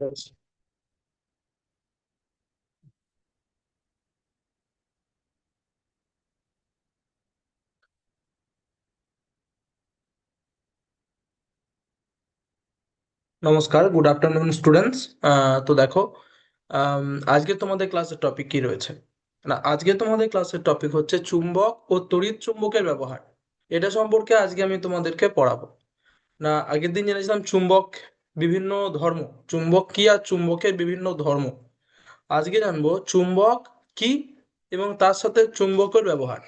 নমস্কার, good afternoon students. তো দেখো, আম, আজকে তোমাদের ক্লাসের টপিক কি রয়েছে? না, আজকে তোমাদের ক্লাসের টপিক হচ্ছে চুম্বক ও তড়িৎ চুম্বকের ব্যবহার। এটা সম্পর্কে আজকে আমি তোমাদেরকে পড়াবো। না, আগের দিন জেনেছিলাম চুম্বক বিভিন্ন ধর্ম, চুম্বক কি আর চুম্বকের বিভিন্ন ধর্ম। আজকে জানবো চুম্বক কি এবং তার সাথে চুম্বকের ব্যবহার,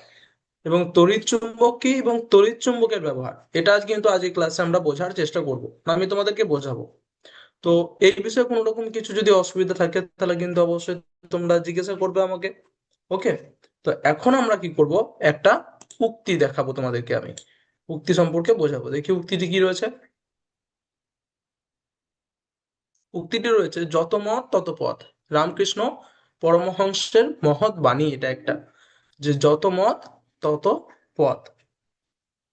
এবং তড়িৎ চুম্বক কি এবং তড়িৎ চুম্বকের ব্যবহার। এটা আজ কিন্তু আজ এই ক্লাসে আমরা বোঝার চেষ্টা করব, আমি তোমাদেরকে বোঝাবো। তো এই বিষয়ে কোনো রকম কিছু যদি অসুবিধা থাকে তাহলে কিন্তু অবশ্যই তোমরা জিজ্ঞাসা করবে আমাকে। ওকে। তো এখন আমরা কি করব, একটা উক্তি দেখাবো তোমাদেরকে আমি, উক্তি সম্পর্কে বোঝাবো। দেখি উক্তিটি কি রয়েছে। উক্তিটি রয়েছে, যত মত তত পথ। রামকৃষ্ণ পরমহংসের মহৎ বাণী এটা একটা, যে যত মত তত পথ।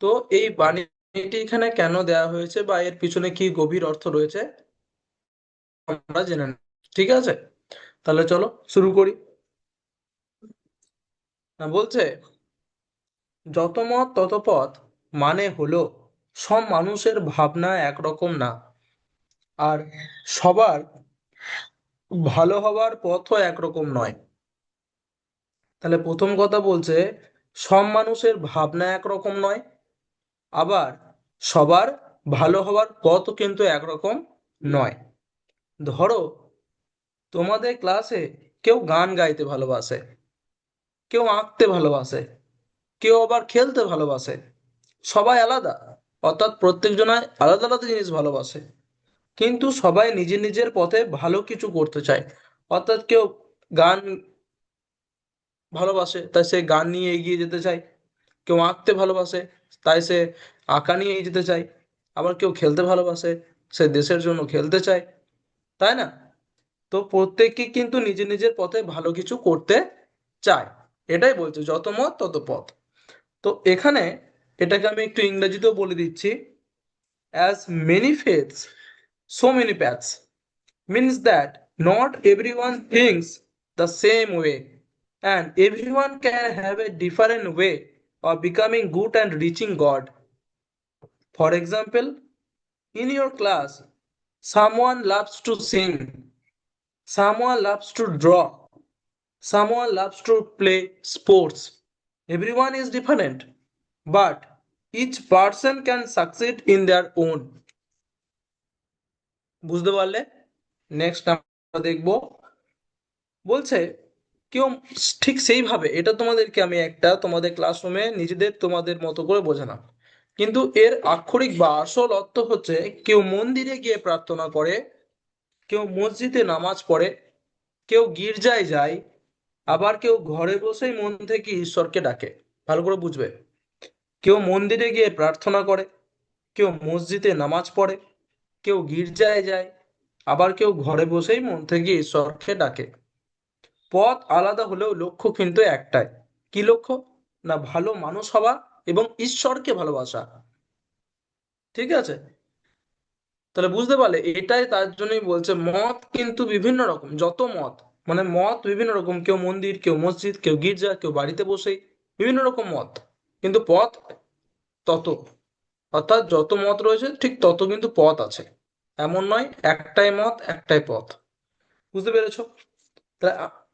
তো এই বাণীটি এখানে কেন দেওয়া হয়েছে বা এর পিছনে কি গভীর অর্থ রয়েছে আমরা জেনে নেব। ঠিক আছে, তাহলে চলো শুরু করি। বলছে, যত মত তত পথ মানে হলো সব মানুষের ভাবনা একরকম না, আর সবার ভালো হবার পথও একরকম নয়। তাহলে প্রথম কথা বলছে, সব মানুষের ভাবনা একরকম নয়, আবার সবার ভালো হবার পথও কিন্তু একরকম নয়। ধরো, তোমাদের ক্লাসে কেউ গান গাইতে ভালোবাসে, কেউ আঁকতে ভালোবাসে, কেউ আবার খেলতে ভালোবাসে। সবাই আলাদা, অর্থাৎ প্রত্যেকজনায় আলাদা আলাদা জিনিস ভালোবাসে, কিন্তু সবাই নিজের নিজের পথে ভালো কিছু করতে চায়। অর্থাৎ কেউ গান ভালোবাসে তাই সে গান নিয়ে এগিয়ে যেতে চায়, কেউ আঁকতে ভালোবাসে তাই সে আঁকা নিয়ে এগিয়ে যেতে চায়, আবার কেউ খেলতে ভালোবাসে, সে দেশের জন্য খেলতে চায়, তাই না? তো প্রত্যেককে কিন্তু নিজের নিজের পথে ভালো কিছু করতে চায়। এটাই বলছে যত মত তত পথ। তো এখানে এটাকে আমি একটু ইংরেজিতেও বলে দিচ্ছি। As many faiths, so many paths means that not everyone thinks the same way, and everyone can have a different way of becoming good and reaching God. For example, in your class, someone loves to sing, someone loves to draw, someone loves to play sports. Everyone is different, but each person can succeed in their own. বুঝতে পারলে? Next আমরা দেখব, বলছে কেউ ঠিক সেইভাবে, এটা তোমাদেরকে আমি একটা তোমাদের ক্লাসরুমে নিজেদের তোমাদের মতো করে বোঝালাম, কিন্তু এর আক্ষরিক বা আসল অর্থ হচ্ছে, কেউ মন্দিরে গিয়ে প্রার্থনা করে, কেউ মসজিদে নামাজ পড়ে, কেউ গির্জায় যায়, আবার কেউ ঘরে বসেই মন থেকে ঈশ্বরকে ডাকে। ভালো করে বুঝবে। কেউ মন্দিরে গিয়ে প্রার্থনা করে, কেউ মসজিদে নামাজ পড়ে, কেউ গির্জায় যায়, আবার কেউ ঘরে বসেই মন থেকে ঈশ্বরকে ডাকে। পথ আলাদা হলেও লক্ষ্য কিন্তু একটাই। কি লক্ষ্য? না ভালো মানুষ হওয়া এবং ঈশ্বরকে ভালোবাসা। ঠিক আছে, তাহলে বুঝতে পারলে? এটাই তার জন্যই বলছে মত কিন্তু বিভিন্ন রকম, যত মত মানে মত বিভিন্ন রকম, কেউ মন্দির, কেউ মসজিদ, কেউ গির্জা, কেউ বাড়িতে বসেই, বিভিন্ন রকম মত, কিন্তু পথ তত। অর্থাৎ যত মত রয়েছে ঠিক তত কিন্তু পথ আছে, এমন নয় একটাই মত একটাই পথ। বুঝতে পেরেছো?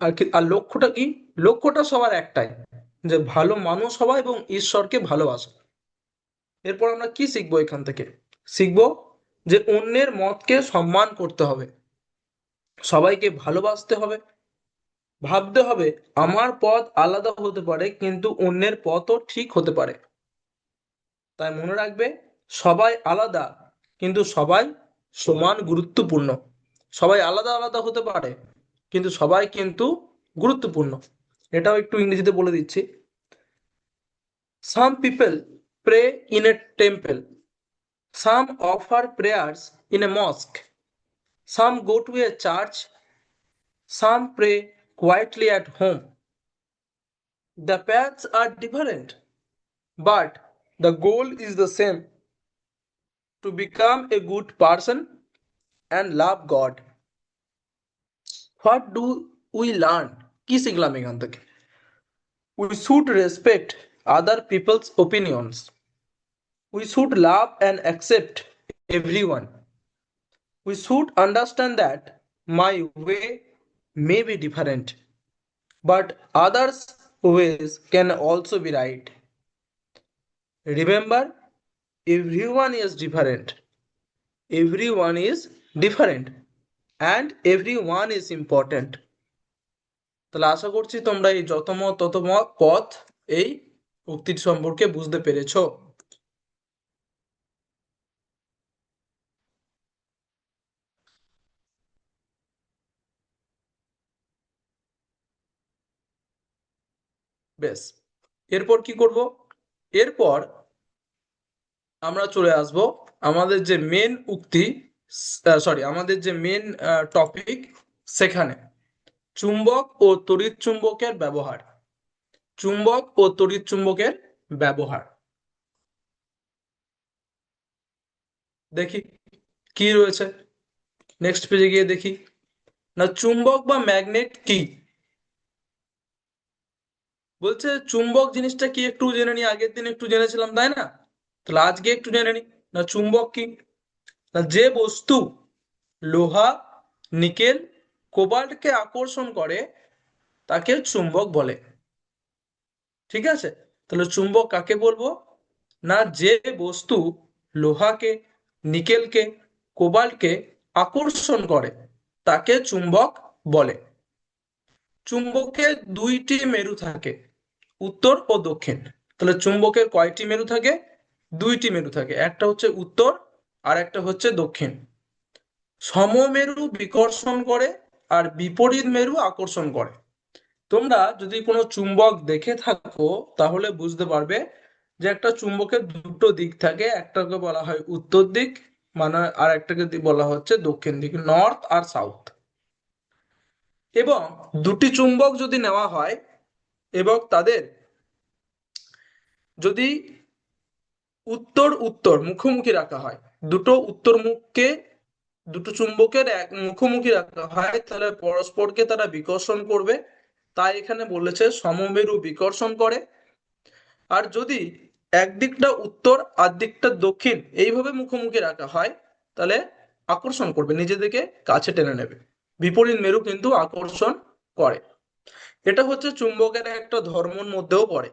আর কি, আর লক্ষ্যটা কি? লক্ষ্যটা সবার একটাই, যে ভালো মানুষ হওয়া এবং ঈশ্বরকে ভালোবাসা। এরপর আমরা কি শিখবো এখান থেকে? শিখবো যে অন্যের মতকে সম্মান করতে হবে, সবাইকে ভালোবাসতে হবে, ভাবতে হবে আমার পথ আলাদা হতে পারে কিন্তু অন্যের পথও ঠিক হতে পারে। তাই মনে রাখবে, সবাই আলাদা কিন্তু সবাই সমান গুরুত্বপূর্ণ। সবাই আলাদা আলাদা হতে পারে কিন্তু সবাই কিন্তু গুরুত্বপূর্ণ। এটাও একটু ইংরেজিতে বলে দিচ্ছি। Some people pray in a temple, some offer prayers in a mosque, some go to a church, some pray quietly at home. The paths are different, but the goal is the same, to become a good person and love God. What do we learn? কি শিখলাম এখান থেকে? We should respect other people's opinions, we should love and accept everyone, we should understand that my way may be different, but others' ways can also be right. Remember, everyone is different. Everyone is different. And everyone is important. তাহলে আশা করছি তোমরা এই যতমত ততমত পথ এই উক্তির সম্পর্কে বুঝতে পেরেছো। বেশ, এরপর কি করব? এরপর আমরা চলে আসব আমাদের যে মেন উক্তি, সরি, আমাদের যে মেন টপিক, সেখানে চুম্বক ও তড়িৎ চুম্বকের ব্যবহার। চুম্বক ও তড়িৎ চুম্বকের ব্যবহার দেখি কি রয়েছে। নেক্সট পেজে গিয়ে দেখি না, চুম্বক বা ম্যাগনেট কি বলছে। চুম্বক জিনিসটা কি একটু জেনে নি, আগের দিন একটু জেনেছিলাম তাই না? তাহলে আজকে একটু জেনে নি না চুম্বক কি। না, যে বস্তু লোহা, নিকেল, কোবাল্টকে আকর্ষণ করে তাকে চুম্বক বলে। ঠিক আছে, তাহলে চুম্বক কাকে বলবো? না, যে বস্তু লোহাকে, নিকেলকে, কোবাল্টকে আকর্ষণ করে তাকে চুম্বক বলে। চুম্বকের দুইটি মেরু থাকে, উত্তর ও দক্ষিণ। তাহলে চুম্বকের কয়টি মেরু থাকে? দুইটি মেরু থাকে, একটা হচ্ছে উত্তর আর একটা হচ্ছে দক্ষিণ। সমমেরু বিকর্ষণ করে আর বিপরীত মেরু আকর্ষণ করে। তোমরা যদি কোনো চুম্বক দেখে থাকো তাহলে বুঝতে পারবে যে একটা চুম্বকের দুটো দিক থাকে, একটাকে বলা হয় উত্তর দিক, মানে আর একটাকে বলা হচ্ছে দক্ষিণ দিক, নর্থ আর সাউথ। এবং দুটি চুম্বক যদি নেওয়া হয় এবং তাদের যদি উত্তর উত্তর মুখোমুখি রাখা হয়, দুটো উত্তর মুখকে, দুটো চুম্বকের এক মুখোমুখি রাখা হয়, তাহলে পরস্পরকে তারা বিকর্ষণ করবে। তাই এখানে বলেছে সমমেরু বিকর্ষণ করে। আর যদি একদিকটা উত্তর আর দিকটা দক্ষিণ এইভাবে মুখোমুখি রাখা হয় তাহলে আকর্ষণ করবে, নিজেদেরকে কাছে টেনে নেবে। বিপরীত মেরু কিন্তু আকর্ষণ করে। এটা হচ্ছে চুম্বকের একটা ধর্মের মধ্যেও পড়ে।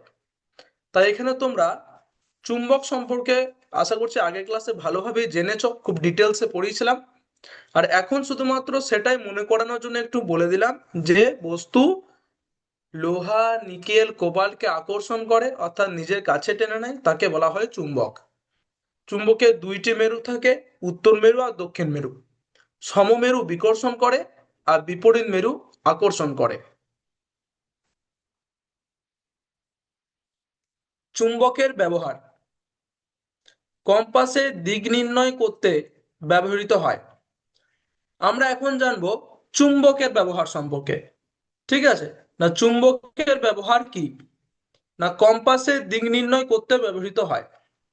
তাই এখানে তোমরা চুম্বক সম্পর্কে আশা করছি আগের ক্লাসে ভালোভাবে জেনেছো, খুব ডিটেলসে পড়িয়েছিলাম। আর এখন শুধুমাত্র সেটাই মনে করানোর জন্য একটু বলে দিলাম যে বস্তু লোহা, নিকেল, কোবাল্টকে আকর্ষণ করে অর্থাৎ নিজের কাছে টেনে নেয় তাকে বলা হয় চুম্বক। চুম্বকের দুইটি মেরু থাকে, উত্তর মেরু আর দক্ষিণ মেরু। সমমেরু বিকর্ষণ করে আর বিপরীত মেরু আকর্ষণ করে। চুম্বকের ব্যবহার কম্পাসের দিক নির্ণয় করতে ব্যবহৃত হয়। আমরা এখন জানবো চুম্বকের ব্যবহার সম্পর্কে। ঠিক আছে, না চুম্বকের ব্যবহার কি? না কম্পাসের দিক নির্ণয় করতে ব্যবহৃত হয়।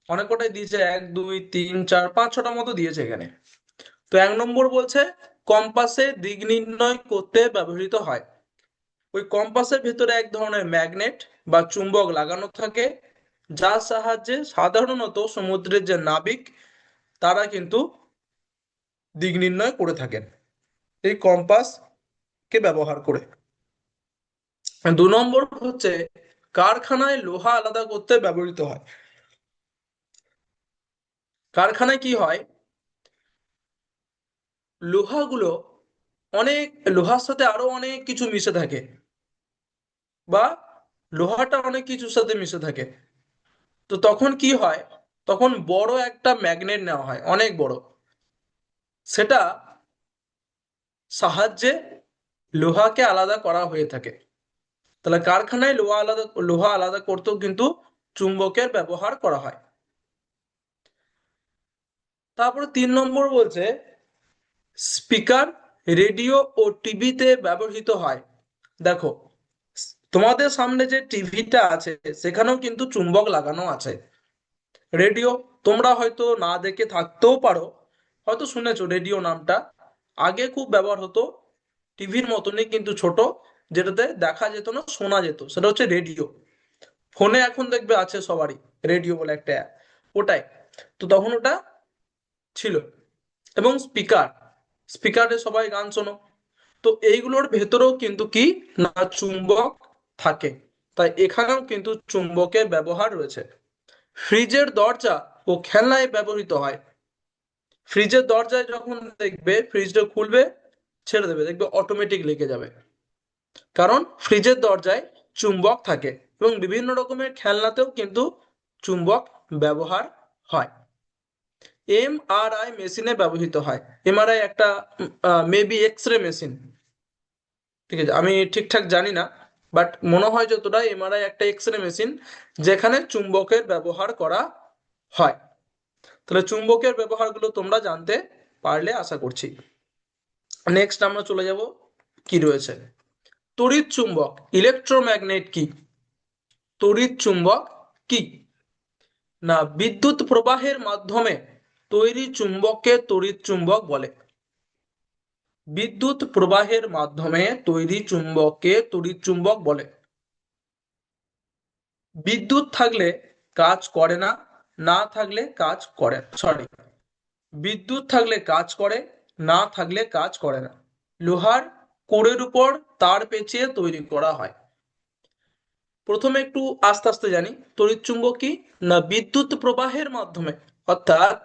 অনেক কটাই দিয়েছে, 1 2 3 4 5 6টা মতো দিয়েছে এখানে। তো 1 নম্বর বলছে কম্পাসে দিক নির্ণয় করতে ব্যবহৃত হয়। ওই কম্পাসের ভেতরে এক ধরনের ম্যাগনেট বা চুম্বক লাগানো থাকে, যার সাহায্যে সাধারণত সমুদ্রের যে নাবিক তারা কিন্তু দিক নির্ণয় করে থাকেন এই কম্পাস কে ব্যবহার করে। 2 নম্বর হচ্ছে কারখানায় লোহা আলাদা করতে ব্যবহৃত হয়। কারখানায় কি হয়, লোহাগুলো অনেক, লোহার সাথে আরো অনেক কিছু মিশে থাকে, বা লোহাটা অনেক কিছুর সাথে মিশে থাকে। তো তখন কি হয়, তখন বড় একটা ম্যাগনেট নেওয়া হয়, অনেক বড়, সেটা সাহায্যে লোহাকে আলাদা করা হয়ে থাকে। তাহলে কারখানায় লোহা আলাদা করতেও কিন্তু চুম্বকের ব্যবহার করা হয়। তারপরে 3 নম্বর বলছে স্পিকার, রেডিও ও টিভিতে ব্যবহৃত হয়। দেখো, তোমাদের সামনে যে টিভিটা আছে সেখানেও কিন্তু চুম্বক লাগানো আছে। রেডিও তোমরা হয়তো না দেখে থাকতেও পারো, হয়তো শুনেছো রেডিও নামটা, আগে খুব ব্যবহার হতো টিভির মতনই কিন্তু ছোট, যেটাতে দেখা যেত না, শোনা যেত, সেটা হচ্ছে রেডিও। ফোনে এখন দেখবে আছে সবারই রেডিও বলে একটা অ্যাপ, ওটাই। তো তখন ওটা ছিল। এবং স্পিকার, স্পিকারে সবাই গান শোনো। তো এইগুলোর ভেতরেও কিন্তু কি না চুম্বক থাকে, তাই এখানেও কিন্তু চুম্বকের ব্যবহার রয়েছে। ফ্রিজের দরজা ও খেলনায় ব্যবহৃত হয়। ফ্রিজের দরজায় যখন দেখবে ফ্রিজটা খুলবে, ছেড়ে দেবে, দেখবে অটোমেটিক লেগে যাবে, কারণ ফ্রিজের দরজায় চুম্বক থাকে। এবং বিভিন্ন রকমের খেলনাতেও কিন্তু চুম্বক ব্যবহার হয়। এমআরআই মেশিনে ব্যবহৃত হয়। এমআরআই একটা মেবি এক্স রে মেশিন, ঠিক আছে, আমি ঠিকঠাক জানি না, বাট মনে হয় যতটা এমআরআই একটা এক্স রে মেশিন, যেখানে চুম্বকের ব্যবহার করা হয়। তাহলে চুম্বকের ব্যবহারগুলো তোমরা জানতে পারলে আশা করছি। নেক্সট আমরা চলে যাব, কি রয়েছে, তড়িৎ চুম্বক, ইলেকট্রোম্যাগনেট কি? তড়িৎ চুম্বক কি না বিদ্যুৎ প্রবাহের মাধ্যমে তৈরি চুম্বককে তড়িৎ চুম্বক বলে। বিদ্যুৎ প্রবাহের মাধ্যমে তৈরি চুম্বককে তড়িৎ চুম্বক বলে। বিদ্যুৎ থাকলে কাজ করে না, না থাকলে কাজ করে, সরি, বিদ্যুৎ থাকলে কাজ করে, না থাকলে কাজ করে না। লোহার কোরের উপর তার পেঁচিয়ে তৈরি করা হয়। প্রথমে একটু আস্তে আস্তে জানি, তড়িৎ চুম্বক কি না বিদ্যুৎ প্রবাহের মাধ্যমে, অর্থাৎ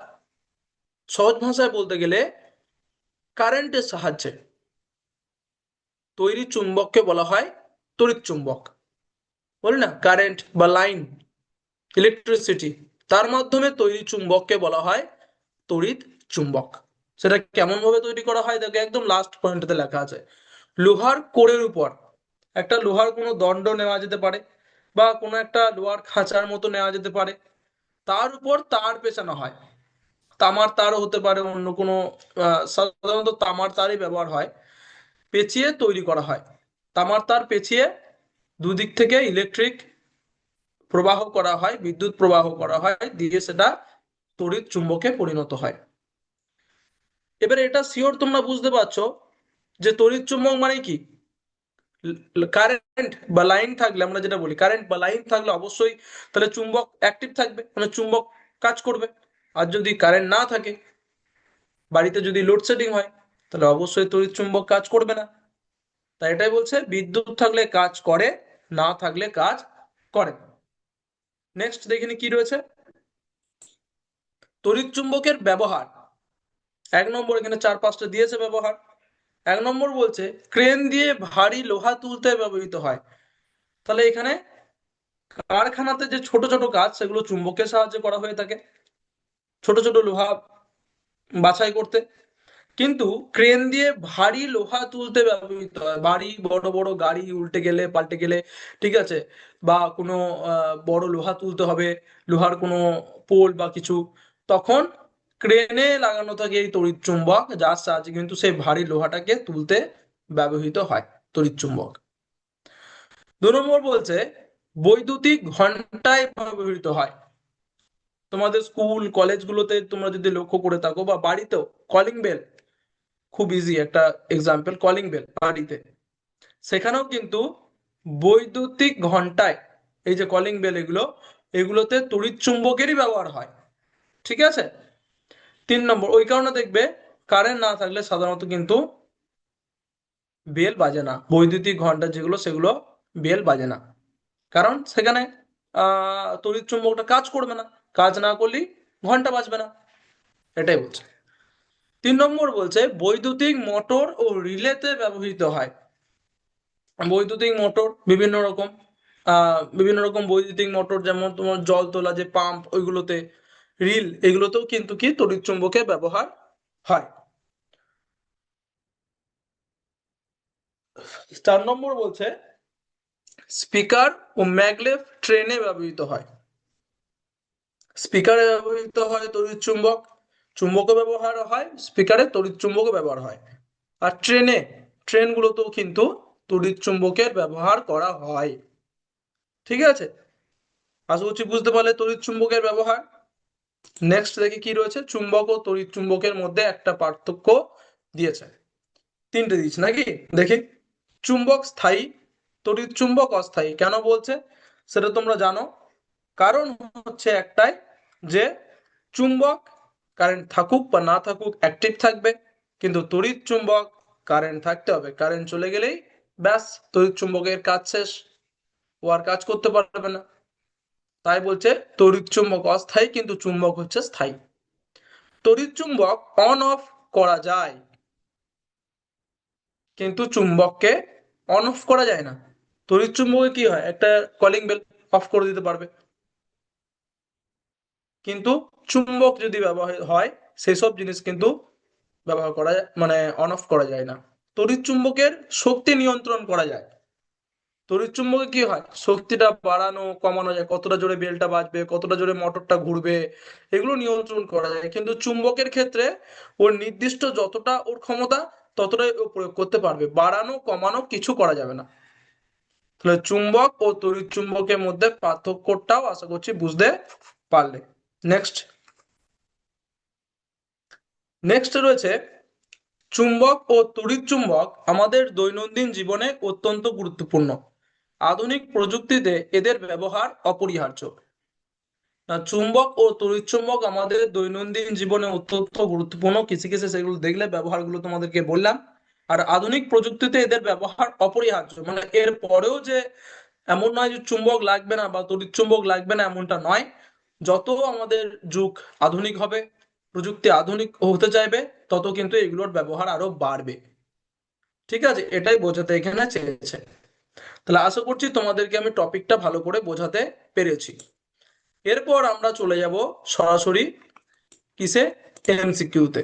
সহজ ভাষায় বলতে গেলে কারেন্টের সাহায্যে তৈরি চুম্বককে বলা হয় তড়িৎ চুম্বক। বলি না কারেন্ট বা লাইন, ইলেকট্রিসিটি, তার মাধ্যমে তৈরি চুম্বককে বলা হয় তড়িৎ চুম্বক। সেটা কেমন ভাবে তৈরি করা হয় দেখো, একদম লাস্ট পয়েন্টে লেখা আছে, লোহার কোরের উপর, একটা লোহার কোনো দণ্ড নেওয়া যেতে পারে, বা কোনো একটা লোহার খাঁচার মতো নেওয়া যেতে পারে, তার উপর তার পেঁচানো হয়। তামার তারও হতে পারে, অন্য কোনো সাধারণত তামার তারই ব্যবহার হয়। পেঁচিয়ে তৈরি করা হয়, তামার তার পেঁচিয়ে দুদিক থেকে ইলেকট্রিক প্রবাহ করা হয়, বিদ্যুৎ প্রবাহ করা হয়, দিয়ে সেটা তড়িৎ চুম্বকে পরিণত হয়। এবারে এটা শিওর তোমরা বুঝতে পারছো যে তড়িৎ চুম্বক মানে কি, কারেন্ট বা লাইন থাকলে, আমরা যেটা বলি কারেন্ট বা লাইন থাকলে অবশ্যই তাহলে চুম্বক অ্যাক্টিভ থাকবে, মানে চুম্বক কাজ করবে। আর যদি কারেন্ট না থাকে, বাড়িতে যদি লোডশেডিং হয়, তাহলে অবশ্যই তড়িৎ চুম্বক কাজ করবে না। তাই এটাই বলছে বিদ্যুৎ থাকলে কাজ করে, না থাকলে কাজ করে না। নেক্সট দেখিনি কি রয়েছে, তড়িৎ চুম্বকের ব্যবহার। 1 নম্বর, এখানে 4-5টা দিয়েছে ব্যবহার। 1 নম্বর বলছে ক্রেন দিয়ে ভারী লোহা তুলতে ব্যবহৃত হয়। তাহলে এখানে কারখানাতে যে ছোট ছোট কাজ, সেগুলো চুম্বকের সাহায্যে করা হয়ে থাকে, ছোট ছোট লোহা বাছাই করতে। কিন্তু ক্রেন দিয়ে ভারী লোহা তুলতে ব্যবহৃত হয়, ভারী বড় বড় গাড়ি উল্টে গেলে পাল্টে গেলে, ঠিক আছে, বা কোনো বড় লোহা তুলতে হবে, লোহার কোনো পোল বা কিছু, তখন ক্রেনে লাগানো থাকে এই তড়িৎ চুম্বক, যার সাহায্যে কিন্তু সেই ভারী লোহাটাকে তুলতে ব্যবহৃত হয় তড়িৎ চুম্বক। 2 নম্বর বলছে বৈদ্যুতিক ঘন্টায় ব্যবহৃত হয়। তোমাদের স্কুল কলেজগুলোতে তোমরা যদি লক্ষ্য করে থাকো, বা বাড়িতেও কলিং বেল, খুব ইজি একটা এক্সাম্পল, কলিং বেল বাড়িতে, সেখানেও কিন্তু বৈদ্যুতিক ঘন্টায়, এই যে কলিং বেল, এগুলো, এগুলোতে তড়িৎ চুম্বকেরই ব্যবহার হয়, ঠিক আছে। 3 নম্বর, ওই কারণে দেখবে কারেন্ট না থাকলে সাধারণত কিন্তু বেল বাজে না, বৈদ্যুতিক ঘন্টা যেগুলো সেগুলো বেল বাজে না, কারণ সেখানে তড়িৎ চুম্বকটা কাজ করবে না, কাজ না করলেই ঘন্টা বাজবে না, এটাই বলছে। 3 নম্বর বলছে বৈদ্যুতিক মোটর ও রিলেতে ব্যবহৃত হয়। বৈদ্যুতিক মোটর বিভিন্ন রকম বৈদ্যুতিক মোটর, যেমন তোমার জল তোলা যে পাম্প, ওইগুলোতে, রিল, এগুলোতেও কিন্তু কি তড়িৎ চুম্বকের ব্যবহার হয়। 4 নম্বর বলছে স্পিকার ও ম্যাগলেভ ট্রেনে ব্যবহৃত হয়। স্পিকারে ব্যবহৃত হয় তড়িৎ চুম্বক, চুম্বকও ব্যবহার হয়, স্পিকারে তড়িৎ চুম্বকও ব্যবহার হয়। আর ট্রেনগুলোতেও কিন্তু তড়িৎ চুম্বকের ব্যবহার করা হয়, ঠিক আছে। আশা করছি বুঝতে পারলে তড়িৎ চুম্বকের ব্যবহার। নেক্সট দেখি কি রয়েছে, চুম্বক ও তড়িৎ চুম্বকের মধ্যে একটা পার্থক্য দিয়েছে। তিনটে দিচ্ছি নাকি? দেখি। চুম্বক স্থায়ী, তড়িৎ চুম্বক অস্থায়ী। কেন বলছে সেটা তোমরা জানো। কারণ হচ্ছে একটাই, যে চুম্বক কারেন্ট থাকুক বা না থাকুক অ্যাক্টিভ থাকবে, কিন্তু তড়িৎ চুম্বক কারেন্ট থাকতে হবে। কারেন্ট চলে গেলেই ব্যাস, তড়িৎ চুম্বকের কাজ শেষ, ও আর কাজ করতে পারবে না। তাই বলছে তড়িৎ চুম্বক অস্থায়ী, কিন্তু চুম্বক হচ্ছে স্থায়ী। তড়িৎ চুম্বক অন অফ করা যায়, কিন্তু চুম্বককে অন অফ করা যায় না। তড়িৎ চুম্বকে কি হয়, একটা কলিং বেল, অফ করে দিতে পারবে। কিন্তু চুম্বক যদি ব্যবহার হয়, সেই সব জিনিস কিন্তু ব্যবহার করা যায়, মানে অন অফ করা যায় না। তড়িৎ চুম্বকের শক্তি নিয়ন্ত্রণ করা যায়। তড়িৎ চুম্বকে কি হয়, শক্তিটা বাড়ানো কমানো যায়, কতটা জোরে বেলটা বাজবে, কতটা জোরে মোটরটা ঘুরবে, এগুলো নিয়ন্ত্রণ করা যায়। কিন্তু চুম্বকের ক্ষেত্রে ওর নির্দিষ্ট যতটা ওর ক্ষমতা, ততটাই ও প্রয়োগ করতে পারবে, বাড়ানো কমানো কিছু করা যাবে না। তাহলে চুম্বক ও তড়িৎ চুম্বকের মধ্যে পার্থক্যটাও আশা করছি বুঝতে পারলে। নেক্সট। নেক্সট রয়েছে, চুম্বক ও তড়িৎ চুম্বক আমাদের দৈনন্দিন জীবনে অত্যন্ত গুরুত্বপূর্ণ। আধুনিক প্রযুক্তিতে এদের ব্যবহার অপরিহার্য। চুম্বক ও তড়িৎ চুম্বক আমাদের দৈনন্দিন জীবনে অত্যন্ত গুরুত্বপূর্ণ, কিছু কিছু সেগুলো দেখলে ব্যবহারগুলো তোমাদেরকে বললাম। আর আধুনিক প্রযুক্তিতে এদের ব্যবহার অপরিহার্য, মানে এর পরেও যে এমন নয় যে চুম্বক লাগবে না বা তড়িৎ চুম্বক লাগবে না, এমনটা নয়। যত আমাদের যুগ আধুনিক হবে, প্রযুক্তি আধুনিক হতে চাইবে, তত কিন্তু এগুলোর ব্যবহার আরো বাড়বে। ঠিক আছে, এটাই বোঝাতে এখানে চেয়েছে। তাহলে আশা করছি তোমাদেরকে আমি টপিকটা ভালো করে বোঝাতে পেরেছি। এরপর আমরা চলে যাব সরাসরি কিসে, এমসিকিউতে।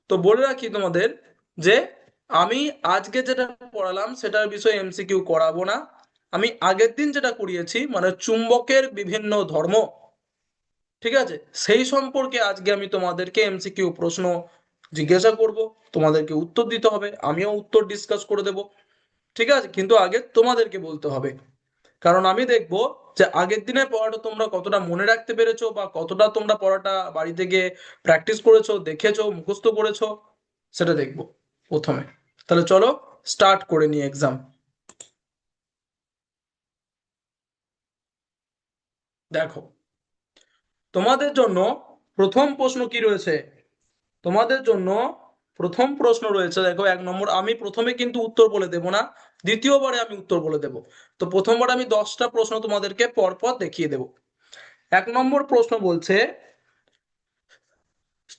তো বলে রাখি তোমাদের যে আমি আজকে যেটা পড়ালাম সেটার বিষয়ে এমসিকিউ করাবো না। আমি আগের দিন যেটা করিয়েছি, মানে চুম্বকের বিভিন্ন ধর্ম, ঠিক আছে, সেই সম্পর্কে আজকে আমি তোমাদেরকে এমসিকিউ প্রশ্ন জিজ্ঞাসা করব, তোমাদেরকে উত্তর দিতে হবে, আমিও উত্তর ডিসকাস করে দেব। ঠিক আছে, কিন্তু আগে তোমাদেরকে বলতে হবে। কারণ আমি দেখব যে আগের দিনের পড়াটা তোমরা কতটা মনে রাখতে পেরেছো, বা কতটা তোমরা পড়াটা বাড়িতে গিয়ে প্র্যাকটিস করেছো, দেখেছো, মুখস্থ করেছো, সেটা দেখব প্রথমে। তাহলে চলো স্টার্ট করে নিই এক্সাম। দেখো, তোমাদের জন্য প্রথম প্রশ্ন কি রয়েছে। তোমাদের জন্য প্রথম প্রশ্ন রয়েছে, দেখো 1 নম্বর। আমি প্রথমে কিন্তু উত্তর বলে দেব না, দ্বিতীয়বারে আমি উত্তর বলে দেব। তো প্রথমবার আমি 10টা প্রশ্ন তোমাদেরকে পরপর দেখিয়ে দেব। 1 নম্বর প্রশ্ন বলছে,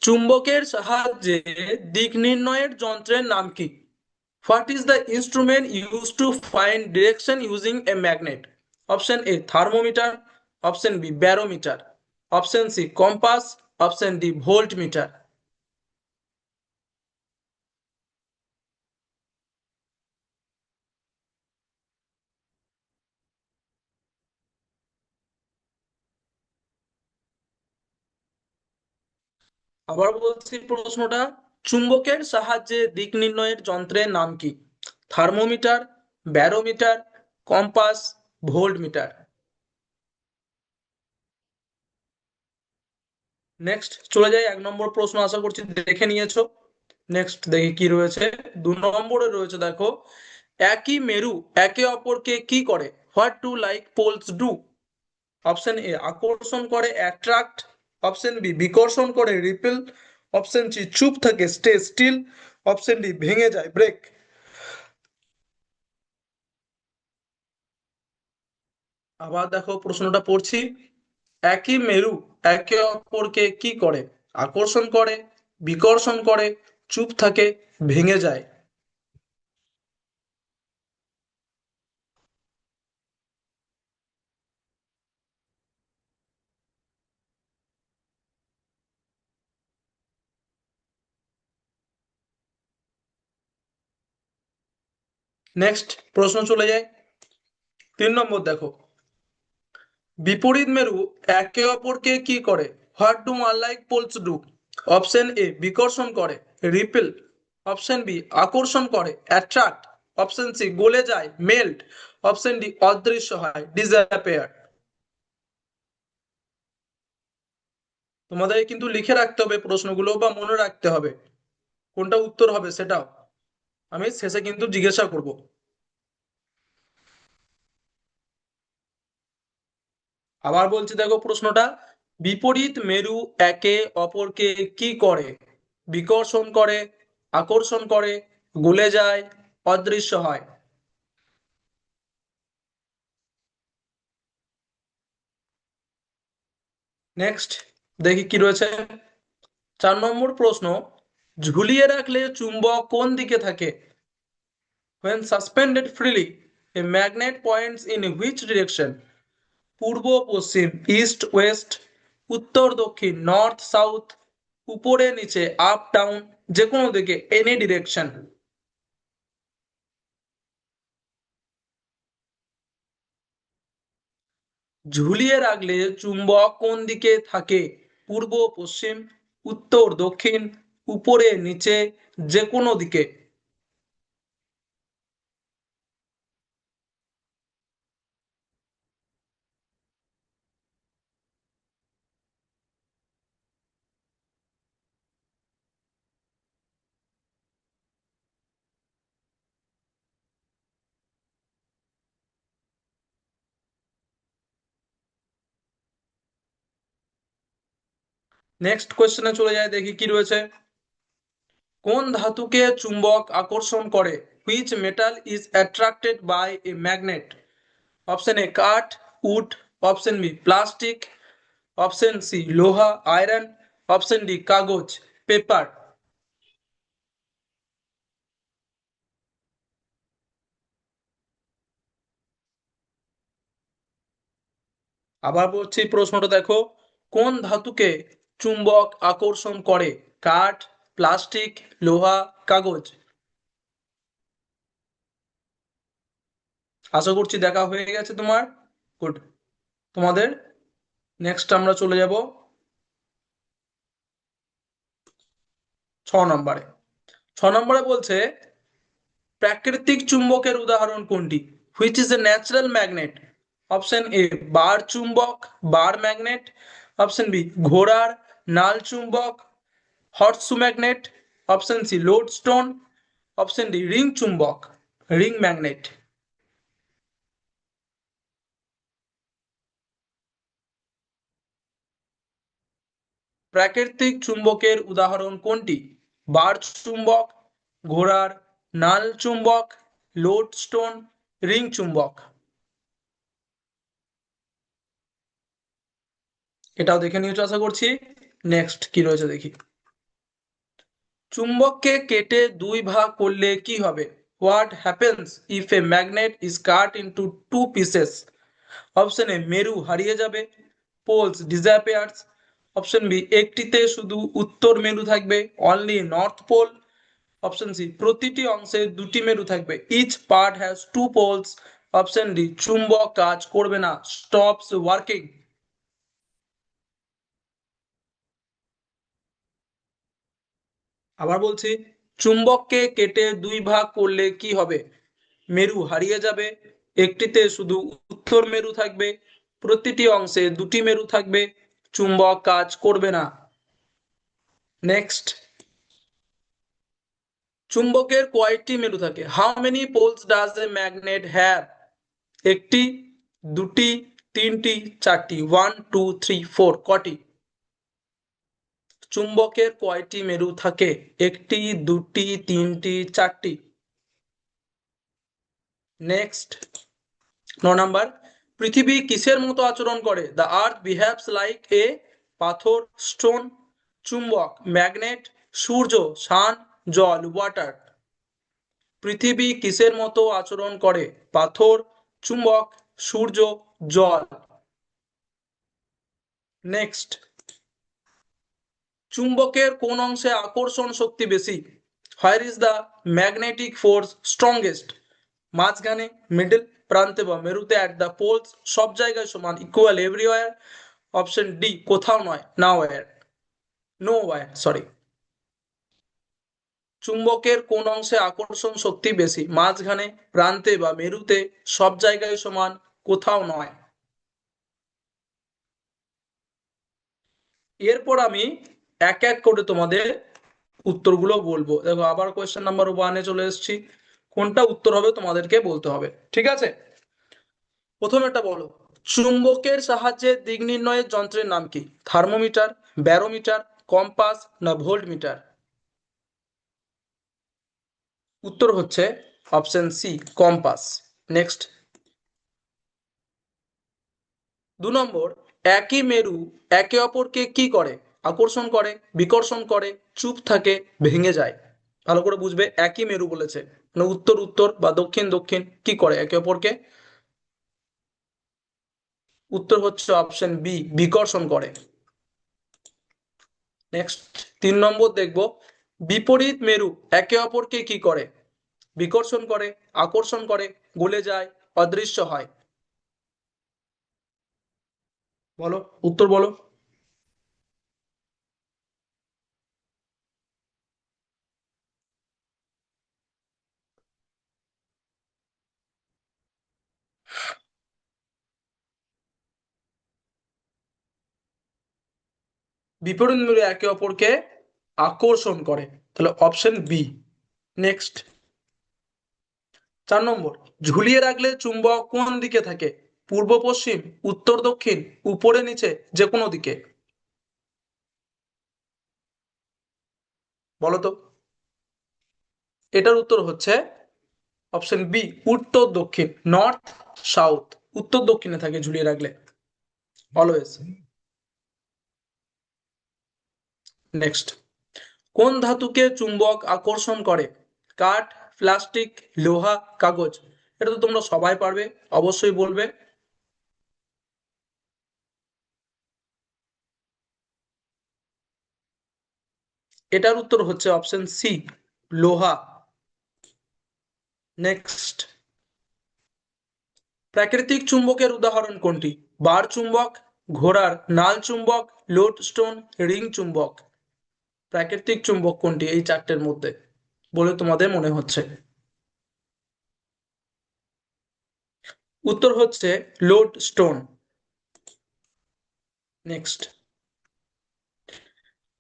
চুম্বকের সাহায্যে দিক নির্ণয়ের যন্ত্রের নাম কি? What is the instrument use to find direction using a magnet? Option A thermometer, option B barometer, option C compass, option D voltmeter. আবার বলছি প্রশ্নটা, চুম্বকের সাহায্যে দিক নির্ণয়ের যন্ত্রের নাম কি? Thermometer, barometer, compass, volt metre. Next চলে যাই 1 নম্বর প্রশ্ন, আশা করছি দেখে নিয়েছো। নেক্সট দেখি কি রয়েছে। 2 নম্বরে রয়েছে, দেখো, একই মেরু একে অপরকে কি করে? What do like poles do? Option A আকর্ষণ করে, অ্যাট্রাক্ট, অপশন বি বিকর্ষণ করে, রিপেল, অপশন সি চুপ থাকে, স্টে স্টিল, অপশন ডি ভেঙে যায়, ব্রেক। আবার দেখো প্রশ্নটা পড়ছি, একই মেরু একে অপরকে কি করে? আকর্ষণ করে, বিকর্ষণ করে, চুপ থাকে, ভেঙে যায়। নেক্সট প্রশ্ন চলে যায়। 3 নম্বর দেখো, বিপরীত মেরু একে অপরকে কি করে? What do unlike poles do? Option A বিকর্ষণ করে, রিপেল, অপশন বি আকর্ষণ করে, অ্যাট্রাক্ট, অপশন সি গলে যায়, মেল্ট, অপশন ডি অদৃশ্য হয়, ডিসঅ্যাপিয়ার। তোমাদের কিন্তু লিখে রাখতে হবে প্রশ্নগুলো, বা মনে রাখতে হবে কোনটা উত্তর হবে সেটাও। আমি শেষে কিন্তু জিজ্ঞাসা করব। আবার বলছি, দেখো প্রশ্নটা, বিপরীত মেরু একে অপরকে কি করে? বিকর্ষণ করে, আকর্ষণ করে, গলে যায়, অদৃশ্য হয়। নেক্সট দেখি কি রয়েছে। 4 নম্বর প্রশ্ন, ঝুলিয়ে রাখলে চুম্বক কোন দিকে থাকে? when suspended freely a magnet points in which direction? Purba Paschim, east West, উত্তর দক্ষিণ, নর্থ সাউথ, উপরে নিচে, আপ ডাউন, যে কোনো দিকে, এনি ডিরেকশন। ঝুলিয়ে রাখলে চুম্বক কোন দিকে থাকে? পূর্ব পশ্চিম, উত্তর দক্ষিণ, উপরে নিচে, যে কোনো দিকে। নেক্সট কোশ্চেনে চলে যায়, দেখি কি রয়েছে। কোন ধাতুকে চুম্বক আকর্ষণ করে? Which metal is attracted by a magnet? Option A কাঠ, wood, option B plastic, option C লোহা আয়রন, অপশন ডি কাগজ পেপার। আবার বলছি প্রশ্নটা দেখো, কোন ধাতুকে চুম্বক আকর্ষণ করে? কাঠ, প্লাস্টিক, লোহা, কাগজ। আশা করছি দেখা হয়ে গেছে তোমার। গুড। তোমাদের নেক্সট আমরা চলে যাব 6 নম্বরে। 6 নম্বরে বলছে, প্রাকৃতিক চুম্বকের উদাহরণ কোনটি? Which is a natural magnet? Option A bar চুম্বক, বার ম্যাগনেট, অপশন বি ঘোড়ার নাল চুম্বক, horseshoe magnet, option C lodestone, option D ring চুম্বক, রিং ম্যাগনেট। প্রাকৃতিক চুম্বকের উদাহরণ কোনটি? বার চুম্বক, ঘোড়ার নাল চুম্বক, লোডস্টোন, রিং চুম্বক। এটাও দেখে নিয়েছো আশা করছি। নেক্সট কি রয়েছে দেখি। চুম্বককে কেটে দুই ভাগ করলে কি হবে? What happens if a magnet is cut into two pieces? Option A মেরু হারিয়ে যাবে, পোলস ডিসঅ্যাপিয়ার্স, অপশন বি একটিতে শুধু উত্তর মেরু থাকবে, only north pole, option C প্রতিটি অংশে দুটি মেরু থাকবে, each part has two poles, option D চুম্বক কাজ করবে না, স্টপস ওয়ার্কিং। আবার বলছি, চুম্বককে কেটে দুই ভাগ করলে কি হবে? মেরু হারিয়ে যাবে, একটিতে শুধু উত্তর মেরু থাকবে, প্রতিটি অংশে দুটি মেরু থাকবে, চুম্বক কাজ করবে না। নেক্সট, চুম্বকের কয়টি মেরু থাকে? How many poles does a magnet have? একটি, দুটি, তিনটি, চারটি, 1 2 3 4, কটি? চুম্বকের কয়টি মেরু থাকে? একটি, দুটি, তিনটি, চারটি। নেক্সট, 9 নাম্বার, পৃথিবী কিসের মতো আচরণ করে? The earth behaves like a পাথর, স্টোন, চুম্বক, ম্যাগনেট, সূর্য, সান, জল, ওয়াটার। পৃথিবী কিসের মতো আচরণ করে? পাথর, চুম্বক, সূর্য, জল। নেক্সট, চুম্বকের কোন অংশে আকর্ষণ শক্তি বেশি? Where is the magnetic force strongest? মাঝখানে, মিডল, প্রান্তে বা মেরুতে, অ্যাট দ্য পোলস, সব জায়গায় সমান, ইকুয়াল এভরিওয়্যার, অপশন ডি কোথাও নয়, না ওয়্যার, নো ওয়্যার সরি। চুম্বকের কোন অংশে আকর্ষণ শক্তি বেশি? মাঝখানে, প্রান্তে বা মেরুতে, সব জায়গায় সমান, কোথাও নয়। এরপর আমি এক এক করে তোমাদের উত্তরগুলো বলবো। দেখো আবার কোয়েশ্চেন নাম্বার 1-এ চলে এসেছি, কোনটা উত্তর হবে তোমাদেরকে বলতে হবে, ঠিক আছে? প্রথম একটা বলো, চুম্বকের সাহায্যে দিক নির্ণয়ের যন্ত্রের নাম কি? থার্মোমিটার, ব্যারোমিটার, কম্পাস না ভোল্টমিটার? উত্তর হচ্ছে অপশন সি, কম্পাস। নেক্সট, 2 নম্বর, একই মেরু একে অপরকে কি করে? আকর্ষণ করে, বিকর্ষণ করে, চুপ থাকে, ভেঙে যায়? ভালো করে বুঝবে, একই মেরু বলেছে, মানে উত্তর উত্তর বা দক্ষিণ দক্ষিণ, কি করে একে অপরকে? উত্তর হচ্ছে অপশন বি, বিকর্ষণ করে। নেক্সট, 3 নম্বর দেখবো, বিপরীত মেরু একে অপরকে কি করে? বিকর্ষণ করে, আকর্ষণ করে, গলে যায়, অদৃশ্য হয়? বলো, উত্তর বলো। বিপরীত মেরু একে অপরকে আকর্ষণ করে, তাহলে অপশন বি। নেক্সট, 4 নম্বর, ঝুলিয়ে রাখলে চুম্বক কোন দিকে থাকে? পূর্ব পশ্চিম, উত্তর দক্ষিণ, উপরে নিচে, যে কোনো দিকে? বলো তো। এটার উত্তর হচ্ছে অপশন বি, উত্তর দক্ষিণ, নর্থ সাউথ, উত্তর দক্ষিণে থাকে ঝুলিয়ে রাখলে, অলওয়েজ। নেক্সট, কোন ধাতুকে চুম্বক আকর্ষণ করে? কাঠ, প্লাস্টিক, লোহা, কাগজ? এটা তো তোমরা সবাই পারবে, অবশ্যই বলবে। এটার উত্তর হচ্ছে অপশন সি, লোহা। নেক্সট, প্রাকৃতিক চুম্বকের উদাহরণ কোনটি? বার চুম্বক, ঘোড়ার নাল চুম্বক, লোডস্টোন, রিং চুম্বক? প্রাকৃতিক চুম্বক কোনটি এই চারটের মধ্যে বলে তোমাদের মনে হচ্ছে? উত্তর হচ্ছে লোডস্টোন। নেক্সট,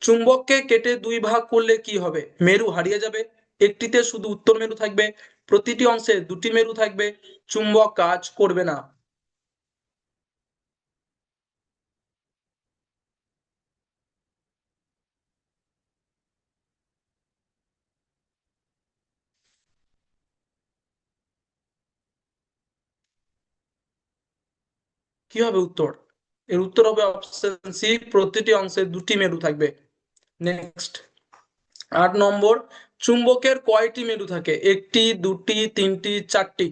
চুম্বককে কেটে 2 ভাগ করলে কি হবে? মেরু হারিয়ে যাবে, একটিতে শুধু উত্তর মেরু থাকবে, প্রতিটি অংশে দুটি মেরু থাকবে, চুম্বক কাজ করবে না? কি হবে উত্তর? এর উত্তর হবে অপশন সি, প্রতিটি অংশে দুটি মেরু থাকবে। নেক্সট, 8 নম্বর, চুম্বকের কয়টি মেরু থাকে? একটি, দুটি, তিনটি, চারটি?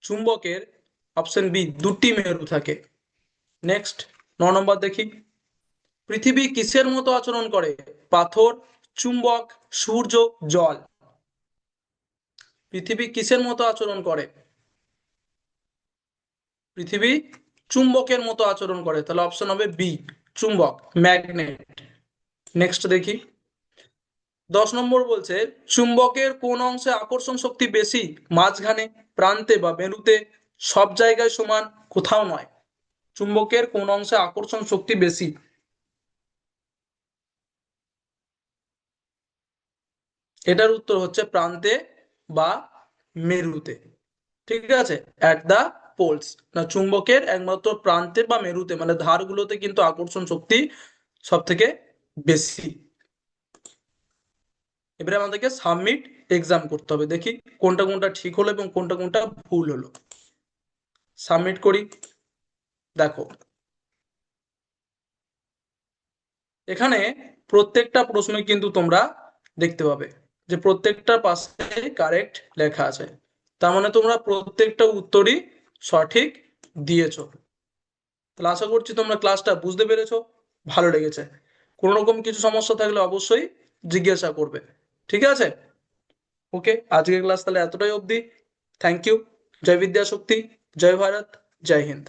চুম্বকের অপশন বি, দুটি মেরু থাকে। নেক্সট, 9 নম্বর দেখি, পৃথিবী কিসের মতো আচরণ করে? পাথর, চুম্বক, সূর্য, জল? পৃথিবী কিসের মতো আচরণ করে? পৃথিবী চুম্বকের মতো আচরণ করে, তাহলে অপশন হবে বি, চুম্বক, ম্যাগনেট। নেক্সট দেখি, 10 নম্বর বলছে, চুম্বকের কোন অংশে আকর্ষণ শক্তি বেশি? মাঝখানে, প্রান্তে বা মেরুতে, সব জায়গায় সমান, কোথাও নয়? চুম্বকের কোন অংশে আকর্ষণ শক্তি বেশি? এটার উত্তর হচ্ছে প্রান্তে বা মেরুতে, ঠিক আছে, অ্যাট দা পোলস। না, চুম্বকের একমাত্র প্রান্তে বা মেরুতে, মানে ধারগুলোতে কিন্তু আকর্ষণ শক্তি সব থেকে বেশি। এবারে আমাদেরকে সাবমিট এক্সাম করতে হবে, দেখি কোনটা কোনটা ঠিক হলো এবং কোনটা কোনটা ভুল হলো। সাবমিট করি। দেখো, এখানে প্রত্যেকটা প্রশ্ন কিন্তু তোমরা দেখতে পাবে যে প্রত্যেকটা পাশে কারেক্ট লেখা আছে, তার মানে তোমরা প্রত্যেকটা উত্তরই সঠিক দিয়েছো। তাহলে আশা করছি তোমরা ক্লাসটা বুঝতে পেরেছো, ভালো লেগেছে। কোনো রকম কিছু সমস্যা থাকলে অবশ্যই জিজ্ঞাসা করবে, ঠিক আছে? ওকে, আজকের ক্লাস তাহলে এতটাই অবধি। Thank you. জয় বিদ্যা শক্তি, জয় ভারত, জয় হিন্দ।